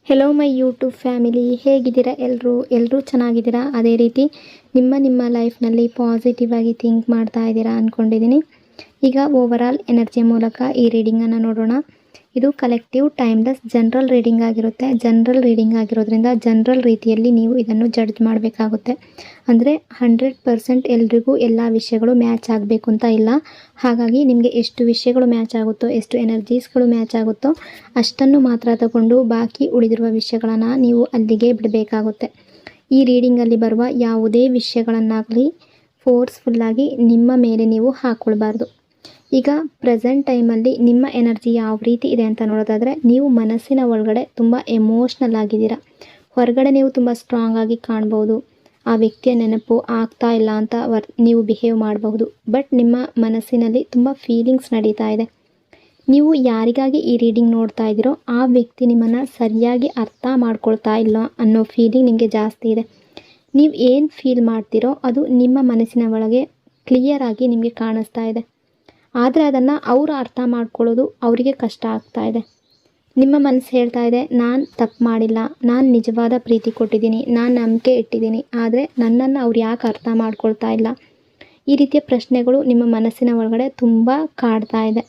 Hello my YouTube family, ಹೇಗಿದ್ದೀರಾ? ಎಲ್ಲರೂ ಚೆನ್ನಾಗಿದ್ದೀರಾ? ಅದೇ ರೀತಿ ನಿಮ್ಮ ಲೈಫ್ನಲ್ಲಿ ಪಾಸಿಟಿವ್ ಆಗಿ ಥಿಂಕ್ ಮಾಡ್ತಾ ಇದ್ದೀರಾ ಅಂದ್ಕೊಂಡಿದ್ದೀನಿ. ಈಗ ಓವರಾಲ್ ಎನರ್ಜಿ ಮೂಲಕ ಈ ರೀಡಿಂಗನ್ನು ನೋಡೋಣ. ಇದು ಕಲೆಕ್ಟಿವ್ ಟೈಮ್ಲೆಸ್ ಜನರಲ್ ರೀಡಿಂಗ್ ಆಗಿರುತ್ತೆ. ಜನರಲ್ ರೀಡಿಂಗ್ ಆಗಿರೋದ್ರಿಂದ ಜನರಲ್ ರೀತಿಯಲ್ಲಿ ನೀವು ಇದನ್ನು ಜಡ್ಜ್ ಮಾಡಬೇಕಾಗುತ್ತೆ. ಅಂದರೆ 100% ಎಲ್ರಿಗೂ ಎಲ್ಲ ವಿಷಯಗಳು ಮ್ಯಾಚ್ ಆಗಬೇಕು ಅಂತ ಇಲ್ಲ. ಹಾಗಾಗಿ ನಿಮಗೆ ಎಷ್ಟು ವಿಷಯಗಳು ಮ್ಯಾಚ್ ಆಗುತ್ತೋ, ಎಷ್ಟು ಎನರ್ಜೀಸ್ಗಳು ಮ್ಯಾಚ್ ಆಗುತ್ತೋ ಅಷ್ಟನ್ನು ಮಾತ್ರ ತಗೊಂಡು ಬಾಕಿ ಉಳಿದಿರುವ ವಿಷಯಗಳನ್ನು ನೀವು ಅಲ್ಲಿಗೆ ಬಿಡಬೇಕಾಗುತ್ತೆ. ಈ ರೀಡಿಂಗಲ್ಲಿ ಬರುವ ಯಾವುದೇ ವಿಷಯಗಳನ್ನಾಗಲಿ ಫೋರ್ಸ್ಫುಲ್ಲಾಗಿ ನಿಮ್ಮ ಮೇಲೆ ನೀವು ಹಾಕ್ಕೊಳ್ಬಾರ್ದು. ಈಗ ಪ್ರೆಸೆಂಟ್ ಟೈಮಲ್ಲಿ ನಿಮ್ಮ ಎನರ್ಜಿ ಯಾವ ರೀತಿ ಇದೆ ಅಂತ ನೋಡೋದಾದರೆ, ನೀವು ಮನಸ್ಸಿನ ಒಳಗಡೆ ತುಂಬ ಎಮೋಷ್ನಲ್ ಆಗಿದ್ದೀರಾ. ಹೊರಗಡೆ ನೀವು ತುಂಬ ಸ್ಟ್ರಾಂಗ್ ಆಗಿ ಕಾಣ್ಬೋದು. ಆ ವ್ಯಕ್ತಿಯ ನೆನಪು ಆಗ್ತಾ ಇಲ್ಲ ಅಂತ ನೀವು ಬಿಹೇವ್ ಮಾಡಬಹುದು. ಬಟ್ ನಿಮ್ಮ ಮನಸ್ಸಿನಲ್ಲಿ ತುಂಬ ಫೀಲಿಂಗ್ಸ್ ನಡೀತಾ ಇದೆ. ನೀವು ಯಾರಿಗಾಗಿ ಈ ರೀಡಿಂಗ್ ನೋಡ್ತಾ ಇದ್ದೀರೋ ಆ ವ್ಯಕ್ತಿ ನಿಮ್ಮನ್ನು ಸರಿಯಾಗಿ ಅರ್ಥ ಮಾಡ್ಕೊಳ್ತಾ ಇಲ್ಲ ಅನ್ನೋ ಫೀಲಿಂಗ್ ನಿಮಗೆ ಜಾಸ್ತಿ ಇದೆ. ನೀವು ಏನು ಫೀಲ್ ಮಾಡ್ತೀರೋ ಅದು ನಿಮ್ಮ ಮನಸ್ಸಿನ ಒಳಗೆ ಕ್ಲಿಯರ್ ಆಗಿ ನಿಮಗೆ ಕಾಣಿಸ್ತಾ ಇದೆ. ಆದರೆ ಅದನ್ನು ಅವರು ಅರ್ಥ ಮಾಡ್ಕೊಳ್ಳೋದು ಅವರಿಗೆ ಕಷ್ಟ ಆಗ್ತಾ ಇದೆ. ನಿಮ್ಮ ಮನಸ್ಸು ಹೇಳ್ತಾ ಇದೆ, ನಾನು ತಪ್ಪು ಮಾಡಿಲ್ಲ, ನಾನು ನಿಜವಾದ ಪ್ರೀತಿ ಕೊಟ್ಟಿದ್ದೀನಿ, ನಾನು ನಂಬಿಕೆ ಇಟ್ಟಿದ್ದೀನಿ, ಆದರೆ ನನ್ನನ್ನು ಅವ್ರು ಯಾಕೆ ಅರ್ಥ ಮಾಡ್ಕೊಳ್ತಾ ಇಲ್ಲ? ಈ ರೀತಿಯ ಪ್ರಶ್ನೆಗಳು ನಿಮ್ಮ ಮನಸ್ಸಿನ ಒಳಗಡೆ ತುಂಬ ಕಾಡ್ತಾ ಇದೆ.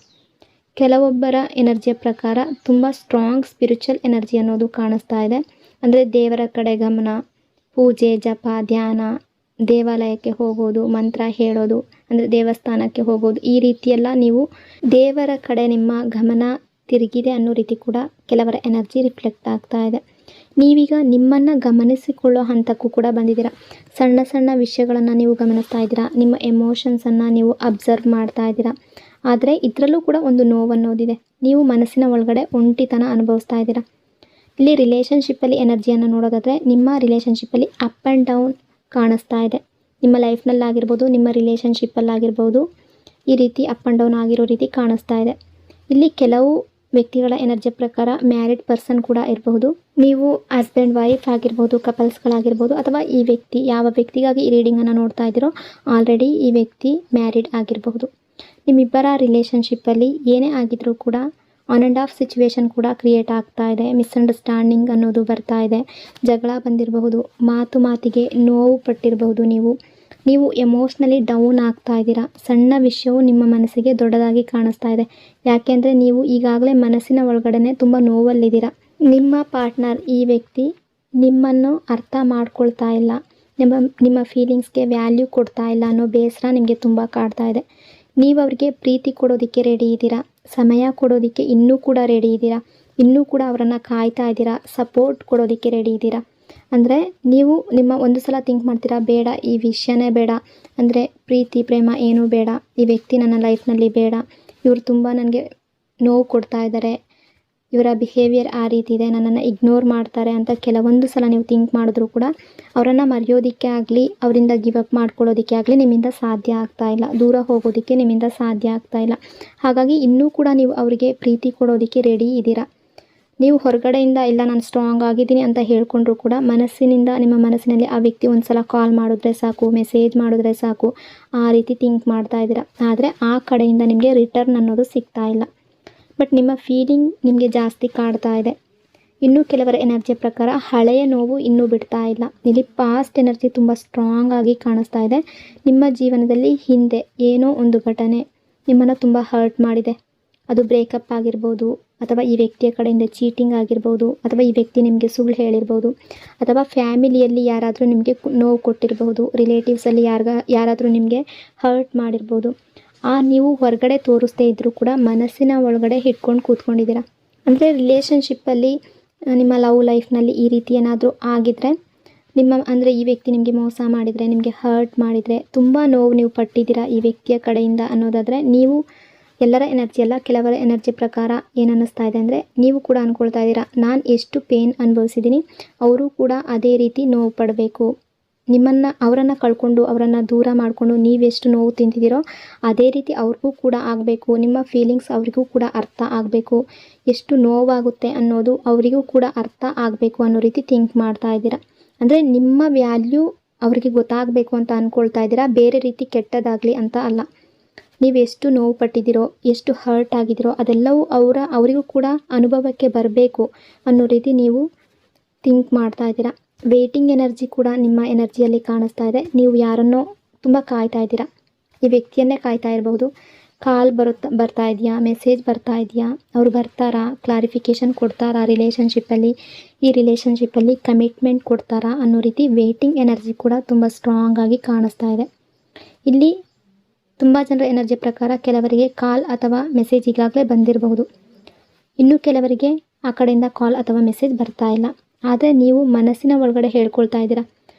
ಕೆಲವೊಬ್ಬರ ಎನರ್ಜಿಯ ಪ್ರಕಾರ ತುಂಬ ಸ್ಟ್ರಾಂಗ್ ಸ್ಪಿರಿಚುವಲ್ ಎನರ್ಜಿ ಅನ್ನೋದು ಕಾಣಿಸ್ತಾ ಇದೆ. ಅಂದರೆ ದೇವರ ಕಡೆ ಗಮನ, ಪೂಜೆ, ಜಪ, ಧ್ಯಾನ, ದೇವಾಲಯಕ್ಕೆ ಹೋಗೋದು, ಮಂತ್ರ ಹೇಳೋದು, ಅಂದರೆ ದೇವಸ್ಥಾನಕ್ಕೆ ಹೋಗೋದು, ಈ ರೀತಿಯೆಲ್ಲ ನೀವು ದೇವರ ಕಡೆ ನಿಮ್ಮ ಗಮನ ತಿರುಗಿದೆ ಅನ್ನೋ ರೀತಿ ಕೂಡ ಕೆಲವರ ಎನರ್ಜಿ ರಿಫ್ಲೆಕ್ಟ್ ಆಗ್ತಾ ಇದೆ. ನೀವೀಗ ನಿಮ್ಮನ್ನು ಗಮನಿಸಿಕೊಳ್ಳೋ ಹಂತಕ್ಕೂ ಕೂಡ ಬಂದಿದ್ದೀರಾ. ಸಣ್ಣ ಸಣ್ಣ ವಿಷಯಗಳನ್ನು ನೀವು ಗಮನಿಸ್ತಾ ಇದ್ದೀರಾ. ನಿಮ್ಮ ಎಮೋಷನ್ಸನ್ನು ನೀವು ಅಬ್ಸರ್ವ್ ಮಾಡ್ತಾ ಇದ್ದೀರಾ. ಆದರೆ ಇದರಲ್ಲೂ ಕೂಡ ಒಂದು ನೋವನ್ನೋದಿದೆ. ನೀವು ಮನಸ್ಸಿನ ಒಳಗಡೆ ಒಂಟಿತನ ಅನುಭವಿಸ್ತಾ ಇದ್ದೀರಾ. ಇಲ್ಲಿ ರಿಲೇಷನ್ಶಿಪ್ಪಲ್ಲಿ ಎನರ್ಜಿಯನ್ನು ನೋಡೋದಾದರೆ, ನಿಮ್ಮ ರಿಲೇಷನ್ಶಿಪ್ಪಲ್ಲಿ ಅಪ್ ಆ್ಯಂಡ್ ಡೌನ್ ಕಾಣಿಸ್ತಾ ಇದೆ. ನಿಮ್ಮ ಲೈಫ್ನಲ್ಲಾಗಿರ್ಬೋದು, ನಿಮ್ಮ ರಿಲೇಷನ್ಶಿಪ್ಪಲ್ಲಾಗಿರ್ಬೋದು, ಈ ರೀತಿ ಅಪ್ ಆ್ಯಂಡ್ ಡೌನ್ ಆಗಿರೋ ರೀತಿ ಕಾಣಿಸ್ತಾ ಇದೆ. ಇಲ್ಲಿ ಕೆಲವು ವ್ಯಕ್ತಿಗಳ ಎನರ್ಜಿ ಪ್ರಕಾರ ಮ್ಯಾರಿಡ್ ಪರ್ಸನ್ ಕೂಡ ಇರಬಹುದು. ನೀವು ಹಸ್ಬೆಂಡ್ ವೈಫ್ ಆಗಿರ್ಬೋದು, ಕಪಲ್ಸ್ಗಳಾಗಿರ್ಬೋದು, ಅಥವಾ ಈ ವ್ಯಕ್ತಿ ಯಾವ ವ್ಯಕ್ತಿಗಾಗಿ ಈ ರೀಡಿಂಗನ್ನು ನೋಡ್ತಾ ಇದ್ದೀರೋ ಆಲ್ರೆಡಿ ಈ ವ್ಯಕ್ತಿ ಮ್ಯಾರಿಡ್ ಆಗಿರಬಹುದು. ನಿಮ್ಮಿಬ್ಬರ ರಿಲೇಷನ್ಶಿಪ್ಪಲ್ಲಿ ಏನೇ ಆಗಿದ್ರೂ ಕೂಡ ಆನ್ ಆ್ಯಂಡ್ ಆಫ್ ಸಿಚುವೇಶನ್ ಕೂಡ ಕ್ರಿಯೇಟ್ ಆಗ್ತಾ ಇದೆ. ಮಿಸ್ಅಂಡರ್ಸ್ಟ್ಯಾಂಡಿಂಗ್ ಅನ್ನೋದು ಬರ್ತಾ ಇದೆ. ಜಗಳ ಬಂದಿರಬಹುದು, ಮಾತಿಗೆ ನೋವು ಪಟ್ಟಿರಬಹುದು. ನೀವು ಎಮೋಷ್ನಲಿ ಡೌನ್ ಆಗ್ತಾ ಇದ್ದೀರಾ. ಸಣ್ಣ ವಿಷಯವು ನಿಮ್ಮ ಮನಸ್ಸಿಗೆ ದೊಡ್ಡದಾಗಿ ಕಾಣಿಸ್ತಾ ಇದೆ. ಯಾಕೆಂದರೆ ನೀವು ಈಗಾಗಲೇ ಮನಸ್ಸಿನ ಒಳಗಡೆ ತುಂಬ ನೋವಲ್ಲಿದ್ದೀರಾ. ನಿಮ್ಮ ಪಾರ್ಟ್ನರ್, ಈ ವ್ಯಕ್ತಿ ನಿಮ್ಮನ್ನು ಅರ್ಥ ಮಾಡ್ಕೊಳ್ತಾ ಇಲ್ಲ, ನಿಮ್ಮ ಫೀಲಿಂಗ್ಸ್ಗೆ ವ್ಯಾಲ್ಯೂ ಕೊಡ್ತಾ ಇಲ್ಲ ಅನ್ನೋ ಬೇಸರ ನಿಮಗೆ ತುಂಬ ಕಾಡ್ತಾ ಇದೆ. ನೀವು ಅವರಿಗೆ ಪ್ರೀತಿ ಕೊಡೋದಕ್ಕೆ ರೆಡಿ ಇದ್ದೀರಾ, ಸಮಯ ಕೊಡೋದಕ್ಕೆ ಇನ್ನೂ ಕೂಡ ರೆಡಿ ಇದ್ದೀರಾ, ಇನ್ನೂ ಕೂಡ ಅವರನ್ನು ಕಾಯ್ತಾ ಇದ್ದೀರಾ, ಸಪೋರ್ಟ್ ಕೊಡೋದಕ್ಕೆ ರೆಡಿ ಇದ್ದೀರಾ. ಅಂದರೆ ನೀವು ಒಂದು ಸಲ ಥಿಂಕ್ ಮಾಡ್ತೀರಾ, ಬೇಡ ಈ ವಿಷಯನೇ ಬೇಡ, ಅಂದರೆ ಪ್ರೀತಿ ಪ್ರೇಮ ಏನೂ ಬೇಡ, ಈ ವ್ಯಕ್ತಿ ನನ್ನ ಲೈಫ್ನಲ್ಲಿ ಬೇಡ, ಇವರು ತುಂಬ ನನಗೆ ನೋವು ಕೊಡ್ತಾ ಇದ್ದಾರೆ, ಇವರ ಬಿಹೇವಿಯರ್ ಆ ರೀತಿ ಇದೆ, ನನ್ನನ್ನು ಇಗ್ನೋರ್ ಮಾಡ್ತಾರೆ ಅಂತ ಕೆಲವೊಂದು ಸಲ ನೀವು ಥಿಂಕ್ ಮಾಡಿದ್ರೂ ಕೂಡ ಅವರನ್ನು ಮರೆಯೋದಕ್ಕೆ ಆಗಲಿ, ಅವರಿಂದ ಗಿವ್ ಅಪ್ ಮಾಡ್ಕೊಳ್ಳೋದಕ್ಕೆ ಆಗಲಿ ನಿಮ್ಮಿಂದ ಸಾಧ್ಯ ಆಗ್ತಾ ಇಲ್ಲ. ದೂರ ಹೋಗೋದಕ್ಕೆ ನಿಮ್ಮಿಂದ ಸಾಧ್ಯ ಆಗ್ತಾ ಇಲ್ಲ. ಹಾಗಾಗಿ ಇನ್ನೂ ಕೂಡ ನೀವು ಅವರಿಗೆ ಪ್ರೀತಿ ಕೊಡೋದಕ್ಕೆ ರೆಡಿ ಇದ್ದೀರಾ. ನೀವು ಹೊರಗಡೆಯಿಂದ ಇಲ್ಲ ನಾನು ಸ್ಟ್ರಾಂಗ್ ಆಗಿದ್ದೀನಿ ಅಂತ ಹೇಳ್ಕೊಂಡ್ರೂ ಕೂಡ ನಿಮ್ಮ ಮನಸ್ಸಿನಲ್ಲಿ ಆ ವ್ಯಕ್ತಿ ಒಂದು ಸಲ ಕಾಲ್ ಮಾಡಿದ್ರೆ ಸಾಕು, ಮೆಸೇಜ್ ಮಾಡಿದ್ರೆ ಸಾಕು, ಆ ರೀತಿ ಥಿಂಕ್ ಮಾಡ್ತಾ ಇದ್ದೀರಾ. ಆದರೆ ಆ ಕಡೆಯಿಂದ ನಿಮಗೆ ರಿಟರ್ನ್ ಅನ್ನೋದು ಸಿಗ್ತಾ ಇಲ್ಲ. ಬಟ್ ನಿಮ್ಮ ಫೀಲಿಂಗ್ ನಿಮಗೆ ಜಾಸ್ತಿ ಕಾಡ್ತಾ ಇದೆ. ಇನ್ನೂ ಕೆಲವರ ಎನರ್ಜಿ ಪ್ರಕಾರ ಹಳೆಯ ನೋವು ಇನ್ನೂ ಬಿಡ್ತಾ ಇಲ್ಲ. ಇಲ್ಲಿ ಪಾಸ್ಟ್ ಎನರ್ಜಿ ತುಂಬ ಸ್ಟ್ರಾಂಗ್ ಆಗಿ ಕಾಣಿಸ್ತಾ ಇದೆ. ನಿಮ್ಮ ಜೀವನದಲ್ಲಿ ಹಿಂದೆ ಏನೋ ಒಂದು ಘಟನೆ ನಿಮ್ಮನ್ನು ತುಂಬ ಹರ್ಟ್ ಮಾಡಿದೆ. ಅದು ಬ್ರೇಕಪ್ ಆಗಿರ್ಬೋದು, ಅಥವಾ ಈ ವ್ಯಕ್ತಿಯ ಕಡೆಯಿಂದ ಚೀಟಿಂಗ್ ಆಗಿರ್ಬೋದು, ಅಥವಾ ಈ ವ್ಯಕ್ತಿ ನಿಮಗೆ ಸುಳ್ಳು ಹೇಳಿರ್ಬೋದು, ಅಥವಾ ಫ್ಯಾಮಿಲಿಯಲ್ಲಿ ಯಾರಾದರೂ ನಿಮಗೆ ನೋವು ಕೊಟ್ಟಿರ್ಬೋದು, ರಿಲೇಟಿವ್ಸಲ್ಲಿ ಯಾರಾದರೂ ನಿಮಗೆ ಹರ್ಟ್ ಮಾಡಿರ್ಬೋದು. ನೀವು ಹೊರಗಡೆ ತೋರಿಸ್ದೇ ಇದ್ದರೂ ಕೂಡ ಮನಸ್ಸಿನ ಒಳಗಡೆ ಇಟ್ಕೊಂಡು ಕೂತ್ಕೊಂಡಿದ್ದೀರಾ. ಅಂದರೆ ರಿಲೇಷನ್ಶಿಪ್ಪಲ್ಲಿ ನಿಮ್ಮ ಲವ್ ಲೈಫ್ನಲ್ಲಿ ಈ ರೀತಿ ಏನಾದರೂ ಆಗಿದರೆ, ಅಂದರೆ ಈ ವ್ಯಕ್ತಿ ನಿಮಗೆ ಮೋಸ ಮಾಡಿದರೆ, ನಿಮಗೆ ಹರ್ಟ್ ಮಾಡಿದರೆ, ತುಂಬ ನೋವು ನೀವು ಪಟ್ಟಿದ್ದೀರಾ ಈ ವ್ಯಕ್ತಿಯ ಕಡೆಯಿಂದ ಅನ್ನೋದಾದರೆ, ನೀವು ಎಲ್ಲರ ಎನರ್ಜಿ ಅಲ್ಲ, ಕೆಲವರ ಎನರ್ಜಿ ಪ್ರಕಾರ ಏನು ಅನ್ನಿಸ್ತಾ ಇದೆ ಅಂದರೆ, ನೀವು ಕೂಡ ಅಂದ್ಕೊಳ್ತಾ ಇದ್ದೀರಾ, ನಾನು ಎಷ್ಟು ಪೇನ್ ಅನುಭವಿಸಿದ್ದೀನಿ ಅವರು ಕೂಡ ಅದೇ ರೀತಿ ನೋವು ಪಡಬೇಕು, ಅವರನ್ನು ಕಳ್ಕೊಂಡು ಅವರನ್ನು ದೂರ ಮಾಡಿಕೊಂಡು ನೀವೆಷ್ಟು ನೋವು ತಿಂತಿದ್ದೀರೋ ಅದೇ ರೀತಿ ಅವ್ರಿಗೂ ಕೂಡ ಆಗಬೇಕು, ನಿಮ್ಮ ಫೀಲಿಂಗ್ಸ್ ಅವರಿಗೂ ಕೂಡ ಅರ್ಥ ಆಗಬೇಕು, ಎಷ್ಟು ನೋವಾಗುತ್ತೆ ಅನ್ನೋದು ಅವರಿಗೂ ಕೂಡ ಅರ್ಥ ಆಗಬೇಕು ಅನ್ನೋ ರೀತಿ ಥಿಂಕ್ ಮಾಡ್ತಾ ಇದ್ದೀರಾ. ಅಂದರೆ ನಿಮ್ಮ ವ್ಯಾಲ್ಯೂ ಅವರಿಗೆ ಗೊತ್ತಾಗಬೇಕು ಅಂತ ಅಂದ್ಕೊಳ್ತಾ ಇದ್ದೀರಾ, ಬೇರೆ ರೀತಿ ಕೆಟ್ಟದಾಗಲಿ ಅಂತ ಅಲ್ಲ. ನೀವು ಎಷ್ಟು ನೋವು ಪಟ್ಟಿದ್ದೀರೋ, ಎಷ್ಟು ಹರ್ಟ್ ಆಗಿದ್ದೀರೋ ಅದೆಲ್ಲವೂ ಅವರಿಗೂ ಕೂಡ ಅನುಭವಕ್ಕೆ ಬರಬೇಕು ಅನ್ನೋ ರೀತಿ ನೀವು ಥಿಂಕ್ ಮಾಡ್ತಾ ಇದ್ದೀರಾ. ವೇಟಿಂಗ್ ಎನರ್ಜಿ ಕೂಡ ನಿಮ್ಮ ಎನರ್ಜಿಯಲ್ಲಿ ಕಾಣಿಸ್ತಾ ಇದೆ. ನೀವು ಯಾರನ್ನೋ ತುಂಬ ಕಾಯ್ತಾ ಇದ್ದೀರಾ. ಈ ವ್ಯಕ್ತಿಯನ್ನೇ ಕಾಯ್ತಾ ಇರಬಹುದು. ಕಾಲ್ ಬರ್ತಾ ಇದೆಯಾ, ಮೆಸೇಜ್ ಬರ್ತಾ ಇದೆಯಾ, ಅವರು ಬರ್ತಾರಾ, ಕ್ಲಾರಿಫಿಕೇಷನ್ ಕೊಡ್ತಾರಾ ರಿಲೇಷನ್ಶಿಪ್ಪಲ್ಲಿ, ಈ ರಿಲೇಷನ್ಶಿಪ್ಪಲ್ಲಿ ಕಮಿಟ್ಮೆಂಟ್ ಕೊಡ್ತಾರಾ ಅನ್ನೋ ರೀತಿ ವೇಟಿಂಗ್ ಎನರ್ಜಿ ಕೂಡ ತುಂಬ ಸ್ಟ್ರಾಂಗ್ ಆಗಿ ಕಾಣಿಸ್ತಾ ಇದೆ. ಇಲ್ಲಿ ತುಂಬ ಜನರ ಎನರ್ಜಿ ಪ್ರಕಾರ ಕೆಲವರಿಗೆ ಕಾಲ್ ಅಥವಾ ಮೆಸೇಜ್ ಈಗಾಗಲೇ ಬಂದಿರಬಹುದು. ಇನ್ನು ಕೆಲವರಿಗೆ ಆ ಕಡೆಯಿಂದ ಕಾಲ್ ಅಥವಾ ಮೆಸೇಜ್ ಬರ್ತಾ ಇಲ್ಲ. ಆದರೆ ನೀವು ಮನಸ್ಸಿನ ಒಳಗಡೆ ಹೇಳ್ಕೊಳ್ತಾ ಇದ್ದೀರಾ.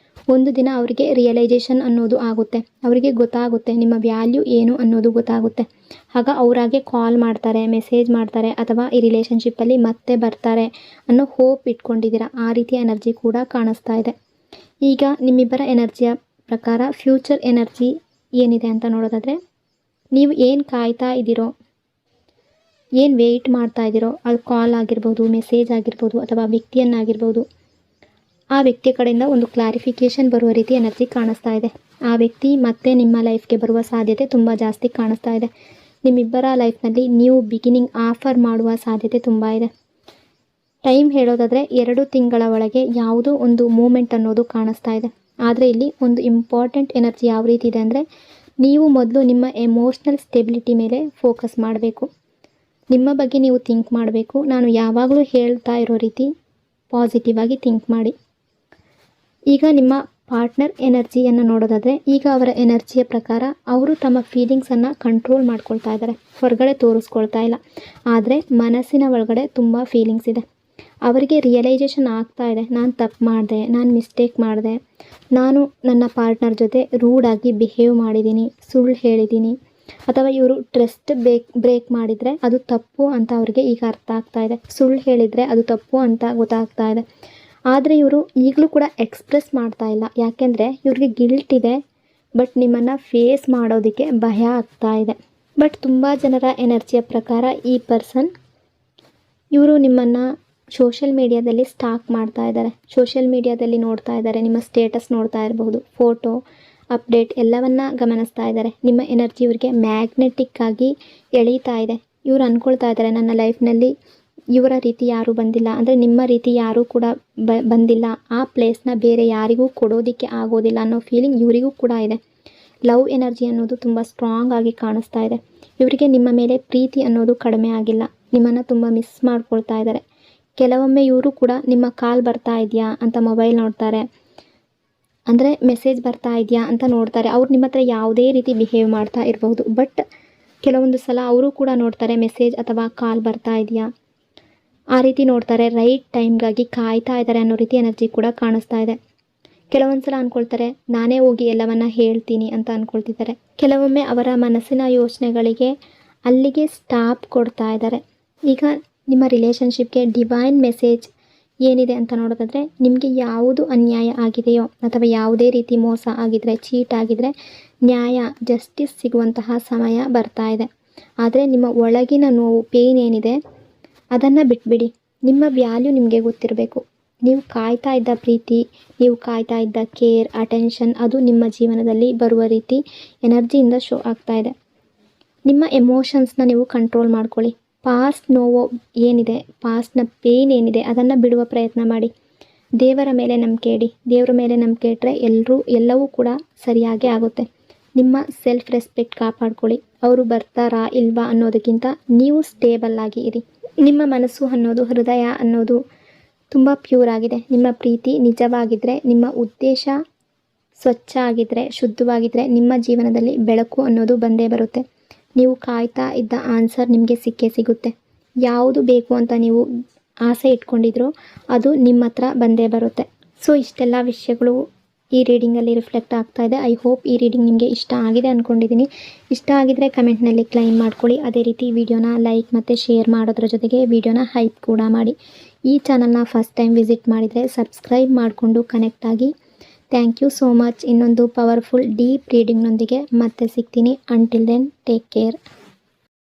ಒಂದು ದಿನ ಅವರಿಗೆ ರಿಯಲೈಸೇಷನ್ ಅನ್ನೋದು ಆಗುತ್ತೆ. ಅವರಿಗೆ ಗೊತ್ತಾಗುತ್ತೆ ನಿಮ್ಮ ವ್ಯಾಲ್ಯೂ ಏನು ಅನ್ನೋದು ಗೊತ್ತಾಗುತ್ತೆ. ಆಗ ಅವರಾಗೆ ಕಾಲ್ ಮಾಡ್ತಾರೆ, ಮೆಸೇಜ್ ಮಾಡ್ತಾರೆ ಅಥವಾ ಈ ರಿಲೇಷನ್ಶಿಪ್ಪಲ್ಲಿ ಮತ್ತೆ ಬರ್ತಾರೆ ಅನ್ನೋ ಹೋಪ್ ಇಟ್ಕೊಂಡಿದ್ದೀರಾ. ಆ ರೀತಿಯ ಎನರ್ಜಿ ಕೂಡ ಕಾಣಿಸ್ತಾ ಇದೆ. ಈಗ ನಿಮ್ಮಿಬ್ಬರ ಎನರ್ಜಿಯ ಪ್ರಕಾರ ಫ್ಯೂಚರ್ ಎನರ್ಜಿ ಏನಿದೆ ಅಂತ ನೋಡೋದಾದರೆ, ನೀವು ಏನು ಕಾಯ್ತಾ ಇದ್ದೀರೋ, ಏನು ವೆಯ್ಟ್ ಮಾಡ್ತಾ ಇದ್ದೀರೋ, ಅದು ಕಾಲ್ ಆಗಿರ್ಬೋದು, ಮೆಸೇಜ್ ಆಗಿರ್ಬೋದು ಅಥವಾ ವ್ಯಕ್ತಿಯನ್ನಾಗಿರ್ಬೋದು, ಆ ವ್ಯಕ್ತಿಯ ಕಡೆಯಿಂದ ಒಂದು ಕ್ಲಾರಿಫಿಕೇಷನ್ ಬರುವ ರೀತಿ ಎನರ್ಜಿ ಕಾಣಿಸ್ತಾ ಇದೆ. ಆ ವ್ಯಕ್ತಿ ಮತ್ತೆ ನಿಮ್ಮ ಲೈಫ್ಗೆ ಬರುವ ಸಾಧ್ಯತೆ ತುಂಬ ಜಾಸ್ತಿ ಕಾಣಿಸ್ತಾ ಇದೆ. ನಿಮ್ಮಿಬ್ಬರ ಲೈಫ್ನಲ್ಲಿ ನ್ಯೂ ಬಿಗಿನಿಂಗ್ ಆಫರ್ ಮಾಡುವ ಸಾಧ್ಯತೆ ತುಂಬ ಇದೆ. ಟೈಮ್ ಹೇಳೋದಾದರೆ 2 ತಿಂಗಳ ಒಳಗೆ ಯಾವುದೋ ಒಂದು ಮೂಮೆಂಟ್ ಅನ್ನೋದು ಕಾಣಿಸ್ತಾ ಇದೆ. ಆದರೆ ಇಲ್ಲಿ ಒಂದು ಇಂಪಾರ್ಟೆಂಟ್ ಎನರ್ಜಿ ಯಾವ ರೀತಿ ಇದೆ ಅಂದರೆ, ನೀವು ಮೊದಲು ನಿಮ್ಮ ಎಮೋಷ್ನಲ್ ಸ್ಟೆಬಿಲಿಟಿ ಮೇಲೆ ಫೋಕಸ್ ಮಾಡಬೇಕು. ನಿಮ್ಮ ಬಗ್ಗೆ ನೀವು ಥಿಂಕ್ ಮಾಡಬೇಕು. ನಾನು ಯಾವಾಗಲೂ ಹೇಳ್ತಾ ಇರೋ ರೀತಿ ಪಾಸಿಟಿವ್ ಆಗಿ ಥಿಂಕ್ ಮಾಡಿ. ಈಗ ನಿಮ್ಮ ಪಾರ್ಟ್ನರ್ ಎನರ್ಜಿಯನ್ನು ನೋಡೋದಾದರೆ, ಈಗ ಅವರ ಎನರ್ಜಿಯ ಪ್ರಕಾರ ಅವರು ತಮ್ಮ ಫೀಲಿಂಗ್ಸನ್ನು ಕಂಟ್ರೋಲ್ ಮಾಡ್ಕೊಳ್ತಾ ಇದ್ದಾರೆ. ಹೊರಗಡೆ ತೋರಿಸ್ಕೊಳ್ತಾ ಇಲ್ಲ. ಆದರೆ ಮನಸ್ಸಿನ ಒಳಗಡೆ ತುಂಬ ಫೀಲಿಂಗ್ಸ್ ಇದೆ. ಅವರಿಗೆ ರಿಯಲೈಸೇಷನ್ ಆಗ್ತಾ ಇದೆ, ನಾನು ತಪ್ಪು ಮಾಡಿದೆ, ನಾನು ಮಿಸ್ಟೇಕ್ ಮಾಡಿದೆ, ನಾನು ನನ್ನ ಪಾರ್ಟ್ನರ್ ಜೊತೆ ರೂಡಾಗಿ ಬಿಹೇವ್ ಮಾಡಿದ್ದೀನಿ, ಸುಳ್ಳು ಹೇಳಿದ್ದೀನಿ, ಅಥವಾ ಇವರು ಟ್ರಸ್ಟ್ ಬ್ರೇಕ್ ಮಾಡಿದರೆ ಅದು ತಪ್ಪು ಅಂತ ಅವರಿಗೆ ಈಗ ಅರ್ಥ ಆಗ್ತಾ ಇದೆ. ಸುಳ್ಳು ಹೇಳಿದರೆ ಅದು ತಪ್ಪು ಅಂತ ಗೊತ್ತಾಗ್ತಾ ಇದೆ. ಆದರೆ ಇವರು ಈಗಲೂ ಕೂಡ ಎಕ್ಸ್ಪ್ರೆಸ್ ಮಾಡ್ತಾ ಇಲ್ಲ. ಯಾಕೆಂದರೆ ಇವ್ರಿಗೆ ಗಿಲ್ಟ್ ಇದೆ. ಬಟ್ ನಿಮ್ಮನ್ನು ಫೇಸ್ ಮಾಡೋದಕ್ಕೆ ಭಯ ಆಗ್ತಾ ಇದೆ. ಬಟ್ ತುಂಬ ಜನರ ಎನರ್ಜಿಯ ಪ್ರಕಾರ ಈ ಪರ್ಸನ್ ಇವರು ನಿಮ್ಮನ್ನು ಸೋಷಿಯಲ್ ಮೀಡಿಯಾದಲ್ಲಿ ಸ್ಟಾಕ್ ಮಾಡ್ತಾ ಇದ್ದಾರೆ. ಸೋಷಿಯಲ್ ಮೀಡಿಯಾದಲ್ಲಿ ನೋಡ್ತಾ ಇದ್ದಾರೆ. ನಿಮ್ಮ ಸ್ಟೇಟಸ್ ನೋಡ್ತಾ ಇರಬಹುದು, ಫೋಟೋ ಅಪ್ಡೇಟ್ ಎಲ್ಲವನ್ನ ಗಮನಿಸ್ತಾ ಇದ್ದಾರೆ. ನಿಮ್ಮ ಎನರ್ಜಿ ಇವ್ರಿಗೆ ಮ್ಯಾಗ್ನೆಟಿಕ್ ಆಗಿ ಎಳೀತಾ ಇದೆ. ಇವರು ಅಂದ್ಕೊಳ್ತಾ ಇದ್ದಾರೆ, ನನ್ನ ಲೈಫ್ನಲ್ಲಿ ಇವರ ರೀತಿ ಯಾರೂ ಬಂದಿಲ್ಲ, ಅಂದರೆ ನಿಮ್ಮ ರೀತಿ ಯಾರೂ ಕೂಡ ಬಂದಿಲ್ಲ, ಆ ಪ್ಲೇಸ್ನ ಬೇರೆ ಯಾರಿಗೂ ಕೊಡೋದಕ್ಕೆ ಆಗೋದಿಲ್ಲ ಅನ್ನೋ ಫೀಲಿಂಗ್ ಇವರಿಗೂ ಕೂಡ ಇದೆ. ಲವ್ ಎನರ್ಜಿ ಅನ್ನೋದು ತುಂಬ ಸ್ಟ್ರಾಂಗ್ ಆಗಿ ಕಾಣಿಸ್ತಾ ಇದೆ. ಇವರಿಗೆ ನಿಮ್ಮ ಮೇಲೆ ಪ್ರೀತಿ ಅನ್ನೋದು ಕಡಿಮೆ ಆಗಿಲ್ಲ. ನಿಮ್ಮನ್ನು ತುಂಬ ಮಿಸ್ ಮಾಡ್ಕೊಳ್ತಾ ಇದ್ದಾರೆ. ಕೆಲವೊಮ್ಮೆ ಇವರು ಕೂಡ ನಿಮ್ಮ ಕಾಲ್ ಬರ್ತಾ ಇದೆಯಾ ಅಂತ ಮೊಬೈಲ್ ನೋಡ್ತಾರೆ, ಅಂದರೆ ಮೆಸೇಜ್ ಬರ್ತಾ ಇದೆಯಾ ಅಂತ ನೋಡ್ತಾರೆ. ಅವ್ರು ನಿಮ್ಮ ಹತ್ರ ಯಾವುದೇ ರೀತಿ ಬಿಹೇವ್ ಮಾಡ್ತಾ ಇರಬಹುದು. ಬಟ್ ಕೆಲವೊಂದು ಸಲ ಅವರು ಕೂಡ ನೋಡ್ತಾರೆ ಮೆಸೇಜ್ ಅಥವಾ ಕಾಲ್ ಬರ್ತಾ ಇದೆಯಾ, ಆ ರೀತಿ ನೋಡ್ತಾರೆ. ರೈಟ್ ಟೈಮ್ಗಾಗಿ ಕಾಯ್ತಾ ಇದ್ದಾರೆ ಅನ್ನೋ ರೀತಿ ಎನರ್ಜಿ ಕೂಡ ಕಾಣಿಸ್ತಾ ಇದೆ. ಕೆಲವೊಂದು ಸಲ ಅಂದ್ಕೊಳ್ತಾರೆ, ನಾನೇ ಹೋಗಿ ಎಲ್ಲವನ್ನ ಹೇಳ್ತೀನಿ ಅಂತ ಅಂದ್ಕೊಳ್ತಿದ್ದಾರೆ. ಕೆಲವೊಮ್ಮೆ ಅವರ ಮನಸ್ಸಿನ ಯೋಚನೆಗಳಿಗೆ ಅಲ್ಲಿಗೆ ಸ್ಟಾಪ್ ಕೊಡ್ತಾ ಇದ್ದಾರೆ. ಈಗ ನಿಮ್ಮ ರಿಲೇಷನ್ಶಿಪ್ಗೆ ಡಿವೈನ್ ಮೆಸೇಜ್ ಏನಿದೆ ಅಂತ ನೋಡೋದಾದರೆ, ನಿಮಗೆ ಯಾವುದು ಅನ್ಯಾಯ ಆಗಿದೆಯೋ ಅಥವಾ ಯಾವುದೇ ರೀತಿ ಮೋಸ ಆಗಿದ್ರೆ, ಚೀಟ್ ಆಗಿದ್ರೆ, ನ್ಯಾಯ ಜಸ್ಟಿಸ್ ಸಿಗುವಂತಹ ಸಮಯ ಬರ್ತಾ ಇದೆ. ಆದರೆ ನಿಮ್ಮ ಒಳಗಿನ ನೋವು, ಪೇನ್ ಏನಿದೆ ಅದನ್ನು ಬಿಟ್ಬಿಡಿ. ನಿಮ್ಮ ವ್ಯಾಲ್ಯೂ ನಿಮಗೆ ಗೊತ್ತಿರಬೇಕು. ನೀವು ಕಾಯ್ತಾ ಇದ್ದ ಪ್ರೀತಿ, ನೀವು ಕಾಯ್ತಾ ಇದ್ದ ಕೇರ್, ಅಟೆನ್ಷನ್ ಅದು ನಿಮ್ಮ ಜೀವನದಲ್ಲಿ ಬರುವ ರೀತಿ ಎನರ್ಜಿಯಿಂದ ಶೋ ಆಗ್ತಾ ಇದೆ. ನಿಮ್ಮ ಎಮೋಷನ್ಸ್ನ ನೀವು ಕಂಟ್ರೋಲ್ ಮಾಡ್ಕೊಳ್ಳಿ. ಪಾಸ್ಟ್ ನೋವು ಏನಿದೆ, ಪಾಸ್ಟ್ನ ಪೇನ್ ಏನಿದೆ ಅದನ್ನು ಬಿಡುವ ಪ್ರಯತ್ನ ಮಾಡಿ. ದೇವರ ಮೇಲೆ ನಂಬಿಕೆ ಇಡಿ. ದೇವರ ಮೇಲೆ ನಂಬಿಕೆ ಇಟ್ಟರೆ ಎಲ್ಲವೂ ಕೂಡ ಸರಿಯಾಗೇ ಆಗುತ್ತೆ. ನಿಮ್ಮ ಸೆಲ್ಫ್ ರೆಸ್ಪೆಕ್ಟ್ ಕಾಪಾಡ್ಕೊಳ್ಳಿ. ಅವರು ಬರ್ತಾರಾ ಇಲ್ವಾ ಅನ್ನೋದಕ್ಕಿಂತ ನೀವು ಸ್ಟೇಬಲ್ ಆಗಿ ಇರಿ. ನಿಮ್ಮ ಮನಸ್ಸು ಅನ್ನೋದು, ಹೃದಯ ಅನ್ನೋದು ತುಂಬ ಪ್ಯೂರ್ ಆಗಿದೆ. ನಿಮ್ಮ ಪ್ರೀತಿ ನಿಜವಾಗಿದ್ದರೆ, ನಿಮ್ಮ ಉದ್ದೇಶ ಸ್ವಚ್ಛ ಆಗಿದ್ದರೆ, ಶುದ್ಧವಾಗಿದ್ದರೆ, ನಿಮ್ಮ ಜೀವನದಲ್ಲಿ ಬೆಳಕು ಅನ್ನೋದು ಬಂದೇ ಬರುತ್ತೆ. ನೀವು ಕಾಯ್ತಾ ಇದ್ದ ಆನ್ಸರ್ ನಿಮಗೆ ಸಿಕ್ಕೇ ಸಿಗುತ್ತೆ. ಯಾವುದು ಬೇಕು ಅಂತ ನೀವು ಆಸೆ ಇಟ್ಕೊಂಡಿದ್ರೋ ಅದು ನಿಮ್ಮ ಹತ್ರ ಬಂದೇ ಬರುತ್ತೆ. ಸೊ ಇಷ್ಟೆಲ್ಲ ವಿಷಯಗಳು ಈ ರೀಡಿಂಗಲ್ಲಿ ರಿಫ್ಲೆಕ್ಟ್ ಆಗ್ತಾ ಇದೆ. ಐ ಹೋಪ್ ಈ ರೀಡಿಂಗ್ ನಿಮಗೆ ಇಷ್ಟ ಆಗಿದೆ ಅಂದ್ಕೊಂಡಿದ್ದೀನಿ. ಇಷ್ಟ ಆಗಿದರೆ ಕಮೆಂಟ್ನಲ್ಲಿ ಕ್ಲೈಮ್ ಮಾಡ್ಕೊಳ್ಳಿ. ಅದೇ ರೀತಿ ವಿಡಿಯೋನ ಲೈಕ್ ಮತ್ತು ಶೇರ್ ಮಾಡೋದ್ರ ಜೊತೆಗೆ ವಿಡಿಯೋನ ಹೈಪ್ ಕೂಡ ಮಾಡಿ. ಈ ಚಾನಲ್ನ ಫಸ್ಟ್ ಟೈಮ್ ವಿಸಿಟ್ ಮಾಡಿದರೆ ಸಬ್ಸ್ಕ್ರೈಬ್ ಮಾಡಿಕೊಂಡು ಕನೆಕ್ಟ್ ಆಗಿ. Thank you so much. ಇನ್ನೊಂದು ಪವರ್ಫುಲ್ ಡೀಪ್ ರೀಡಿಂಗ್ನೊಂದಿಗೆ ಮತ್ತೆ ಸಿಗ್ತೀನಿ. Until then take care.